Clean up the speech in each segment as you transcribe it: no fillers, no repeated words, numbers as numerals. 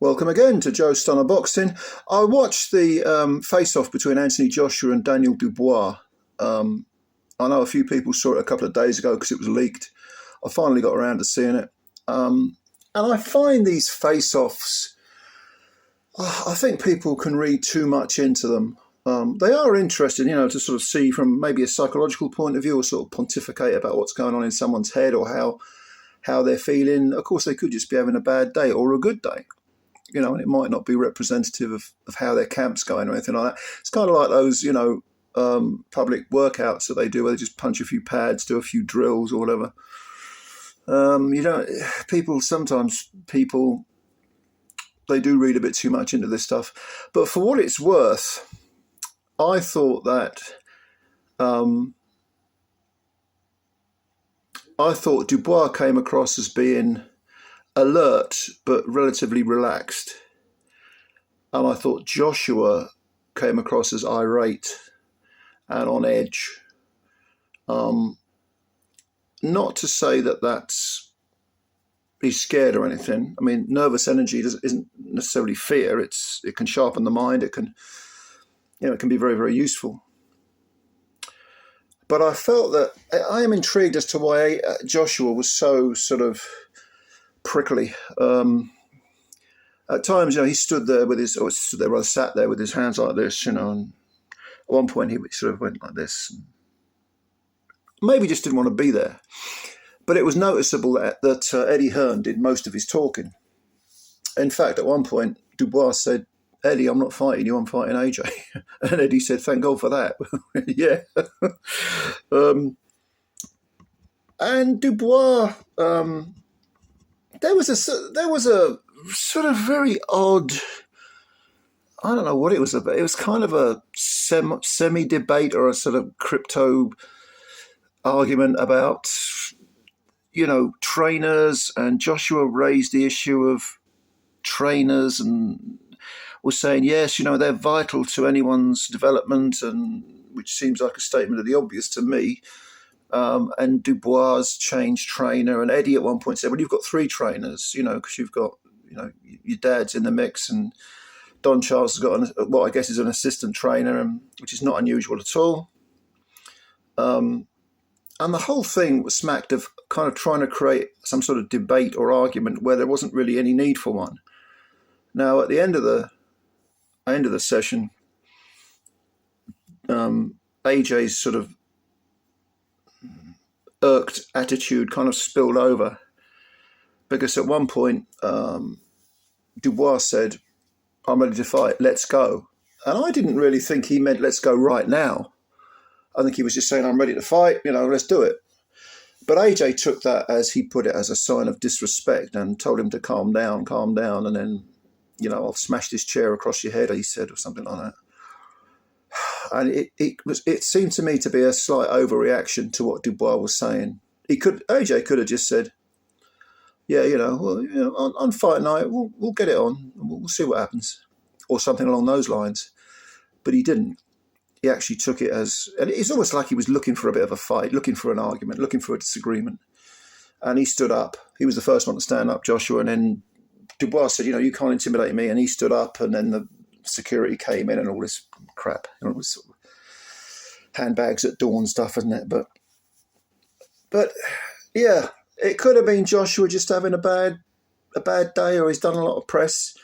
Welcome again to Joe Stunner Boxing. I watched the face-off between Anthony Joshua and Daniel Dubois. I know a few people saw it a couple of days ago because it was leaked. I finally got around to seeing it. And I find these face-offs, I think people can read too much into them. They are interesting, to sort of see from maybe a psychological point of view or sort of pontificate about what's going on in someone's head or how they're feeling. Of course, they could just be having a bad day or a good day. And it might not be representative of how their camp's going or anything like that. It's kind of like those, public workouts that they do where they just punch a few pads, do a few drills or whatever. Sometimes people, they do read a bit too much into this stuff. But for what it's worth, I thought that, Dubois came across as being alert but relatively relaxed, and I thought Joshua came across as irate and on edge. Not to say that he's scared or anything. I mean, nervous energy isn't necessarily fear. It can sharpen the mind. It can be very, very useful. But I felt that I am intrigued as to why Joshua was so sort of prickly. At times, he sat there with his hands like this, and at one point he sort of went like this. Maybe just didn't want to be there. But it was noticeable that Eddie Hearn did most of his talking. In fact, at one point, Dubois said, "Eddie, I'm not fighting you, I'm fighting AJ." And Eddie said, "Thank God for that." Yeah. And Dubois, there was a sort of very odd, I don't know what it was about. It was kind of a semi-debate or a sort of crypto argument about, trainers, and Joshua raised the issue of trainers and was saying, yes, they're vital to anyone's development, and which seems like a statement of the obvious to me. And Dubois changed trainer, and Eddie at one point said, well, you've got three trainers, because you've got, your dad's in the mix, and Don Charles has got what I guess is an assistant trainer, which is not unusual at all. And the whole thing was smacked of kind of trying to create some sort of debate or argument where there wasn't really any need for one. Now, at the end of the session, AJ's sort of irked attitude kind of spilled over, because at one point Dubois said, "I'm ready to fight, let's go." And I didn't really think he meant let's go right now. I think he was just saying, "I'm ready to fight, let's do it." But AJ took that, as he put it, as a sign of disrespect and told him to calm down. And then, "I'll smash this chair across your head," he said, or something like that. And it seemed to me to be a slight overreaction to what Dubois was saying. AJ could have just said, "Yeah, on fight night, we'll get it on. We'll see what happens," or something along those lines. But he didn't. He actually took it as, and it's almost like he was looking for a bit of a fight, looking for an argument, looking for a disagreement. And he stood up. He was the first one to stand up, Joshua. And then Dubois said, "You can't intimidate me." And he stood up, and then the security came in and all this crap. It was sort of handbags at dawn stuff, isn't it? But yeah, it could have been Joshua just having a bad day, or he's done a lot of press.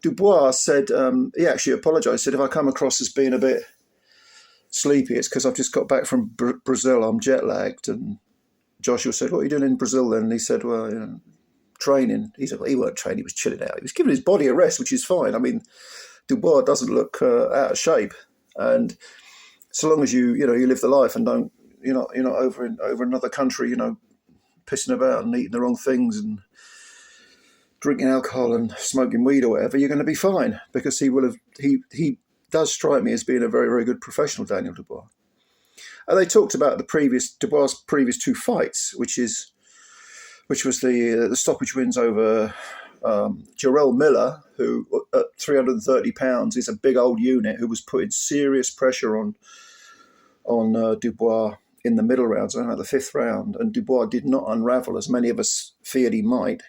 Dubois said, he actually apologised, said, "If I come across as being a bit sleepy, it's because I've just got back from Brazil, I'm jet lagged." And Joshua said, "What are you doing in Brazil then?" And he said, "Well, training." He said, "Well, he weren't training, he was chilling out. He was giving his body a rest," which is fine. I mean, Dubois doesn't look out of shape, and so long as you live the life and don't you're not over another country, pissing about and eating the wrong things and drinking alcohol and smoking weed or whatever, you're going to be fine, because he does strike me as being a very, very good professional, Daniel Dubois. And they talked about Dubois' previous two fights, which was the stoppage wins over Jarrell Miller, who at 330 pounds is a big old unit, who was putting serious pressure on Dubois in the middle rounds, around the fifth round, and Dubois did not unravel as many of us feared he might,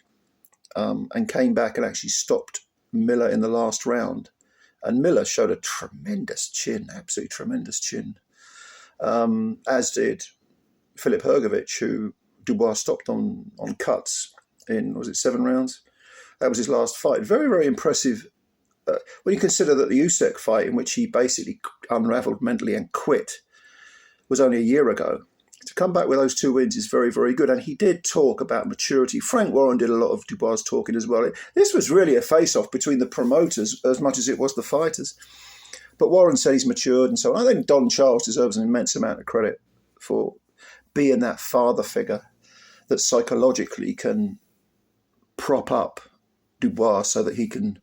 and came back and actually stopped Miller in the last round. And Miller showed a tremendous chin, absolutely tremendous chin, as did Filip Hrgović, who Dubois stopped on cuts in, was it 7 rounds? That was his last fight. Very, very impressive. When you consider that the Usyk fight, in which he basically unravelled mentally and quit, was only a year ago, to come back with those 2 wins is very, very good. And he did talk about maturity. Frank Warren did a lot of Dubois talking as well. This was really a face-off between the promoters as much as it was the fighters. But Warren said he's matured and so on. I think Don Charles deserves an immense amount of credit for being that father figure that psychologically can prop up Dubois so that he can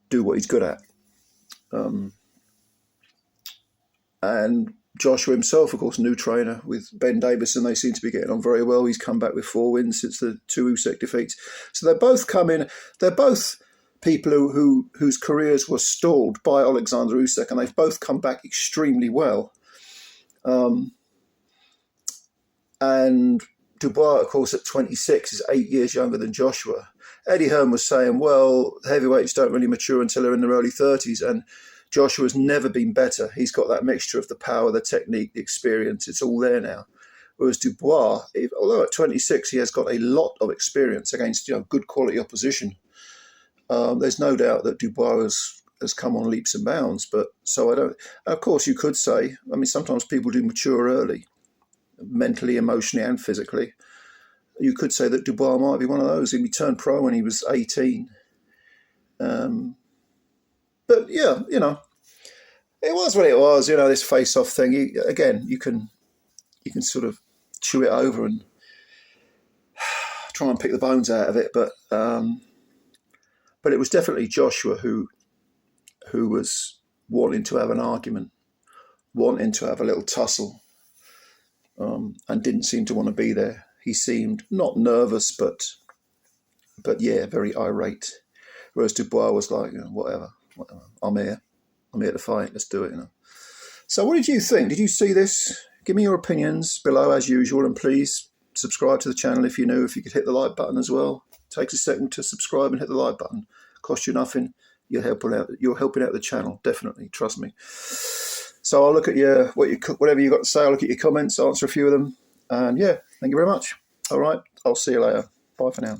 do what he's good at. And Joshua himself, of course, new trainer with Ben Davison. They seem to be getting on very well. He's come back with 4 wins since the 2 Usyk defeats. So they're both come in. They're both people whose careers were stalled by Alexander Usyk, and they've both come back extremely well. And Dubois, of course, at 26 is 8 years younger than Joshua. Eddie Hearn was saying, well, heavyweights don't really mature until they're in their early 30s, and Joshua's never been better. He's got that mixture of the power, the technique, the experience. It's all there now. Whereas Dubois, although at 26 he has got a lot of experience against good quality opposition, there's no doubt that Dubois has come on leaps and bounds. But so I don't. Of course, you could say, I mean, sometimes people do mature early, mentally, emotionally, and physically. You could say that Dubois might be one of those. He turned pro when he was 18. But yeah, it was what it was. This face-off thing. You can sort of chew it over and try and pick the bones out of it. But it was definitely Joshua who was wanting to have an argument, wanting to have a little tussle, and didn't seem to want to be there. He seemed not nervous, but yeah, very irate. Whereas Dubois was like, whatever. I'm here to fight. Let's do it. So, what did you think? Did you see this? Give me your opinions below as usual, and please subscribe to the channel if you're new. If you could hit the like button as well. It takes a second to subscribe and hit the like button. Cost you nothing. You're helping out the channel. Definitely, trust me. So I'll look at whatever you got to say. I'll look at your comments, answer a few of them, and yeah, thank you very much. All right, I'll see you later. Bye for now.